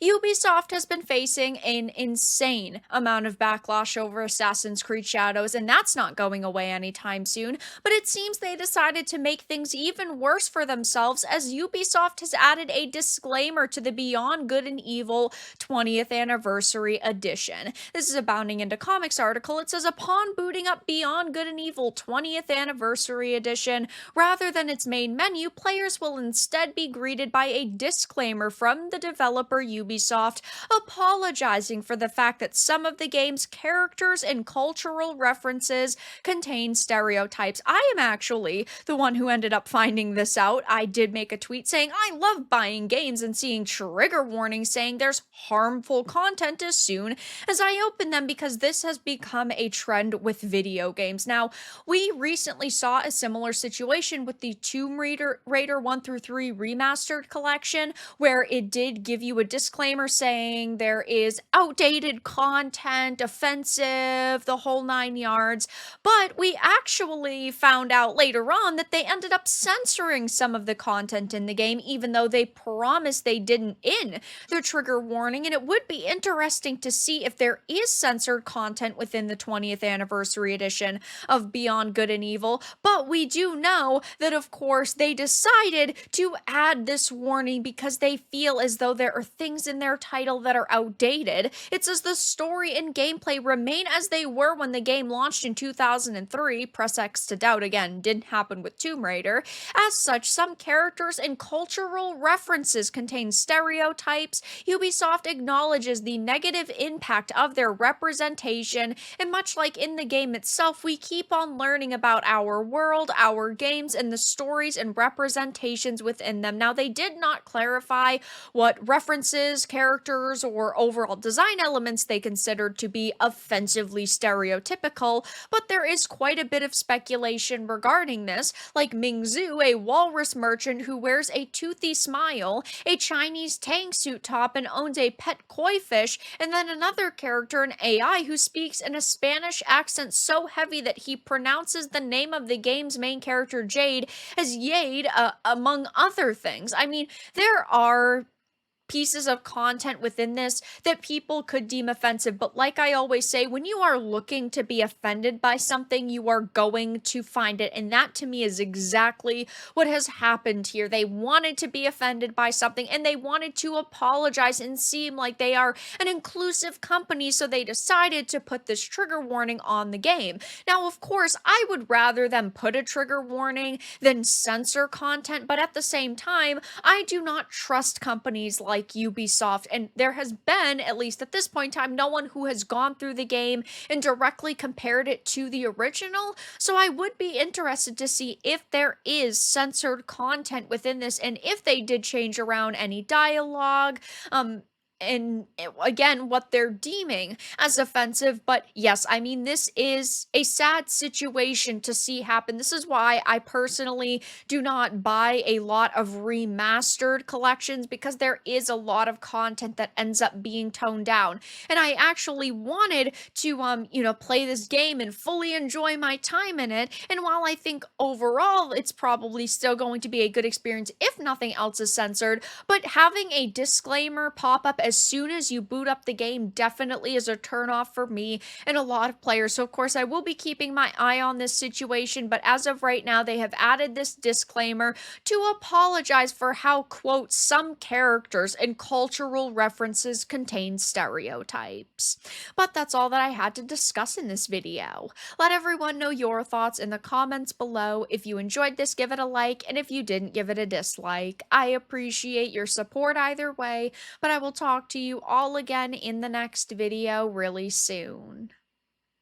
Ubisoft has been facing an insane amount of backlash over Assassin's Creed Shadows, and that's not going away anytime soon. But it seems they decided to make things even worse for themselves as Ubisoft has added a disclaimer to the Beyond Good and Evil 20th Anniversary Edition. This is a Bounding into Comics article. It says, upon booting up Beyond Good and Evil 20th Anniversary Edition, rather than its main menu, players will instead be greeted by a disclaimer from the developer Ubisoft apologizing for the fact that some of the game's characters and cultural references contain stereotypes. I am actually the one who ended up finding this out. I did make a tweet saying I love buying games and seeing trigger warnings saying there's harmful content as soon as I open them because this has become a trend with video games. Now, we recently saw a similar situation with the Tomb Raider 1 through 3 remastered collection where it did give you a disclaimer saying there is outdated content, offensive, the whole nine yards. But we actually found out later on that they ended up censoring some of the content in the game, even though they promised they didn't in the trigger warning. And it would be interesting to see if there is censored content within the 20th anniversary edition of Beyond Good and Evil. But we do know that, of course, they decided to add this warning because they feel as though there are things in their title that are outdated. It says the story and gameplay remain as they were when the game launched in 2003. Press X to doubt again, didn't happen with Tomb Raider. As such, some characters and cultural references contain stereotypes. Ubisoft acknowledges the negative impact of their representation, and much like in the game itself, we keep on learning about our world, our games, and the stories and representations within them. Now, they did not clarify what references, characters, or overall design elements they considered to be offensively stereotypical, but there is quite a bit of speculation regarding this, like Ming Zhu, a walrus merchant who wears a toothy smile, a Chinese tang suit top, and owns a pet koi fish, and then another character, an AI, who speaks in a Spanish accent so heavy that he pronounces the name of the game's main character, Jade, as Yade, among other things. I mean, there are pieces of content within this that people could deem offensive. But like I always say, when you are looking to be offended by something, you are going to find it. And that to me is exactly what has happened here. They wanted to be offended by something and they wanted to apologize and seem like they are an inclusive company. So they decided to put this trigger warning on the game. Now, of course, I would rather them put a trigger warning than censor content. But at the same time, I do not trust companies like Ubisoft, and there has been, at least at this point in time, no one who has gone through the game and directly compared it to the original. So I would be interested to see if there is censored content within this and if they did change around any dialogue, and again, what they're deeming as offensive. But yes, I mean, this is a sad situation to see happen. This is why I personally do not buy a lot of remastered collections because there is a lot of content that ends up being toned down. And I actually wanted to, play this game and fully enjoy my time in it. And while I think overall it's probably still going to be a good experience if nothing else is censored, but having a disclaimer pop up as soon as you boot up the game definitely is a turnoff for me and a lot of players. So, of course, I will be keeping my eye on this situation, but as of right now, they have added this disclaimer to apologize for how, quote, some characters and cultural references contain stereotypes. But that's all that I had to discuss in this video. Let everyone know your thoughts in the comments below. If you enjoyed this, give it a like, and if you didn't, give it a dislike. I appreciate your support either way, but I will talk to you all again in the next video really soon.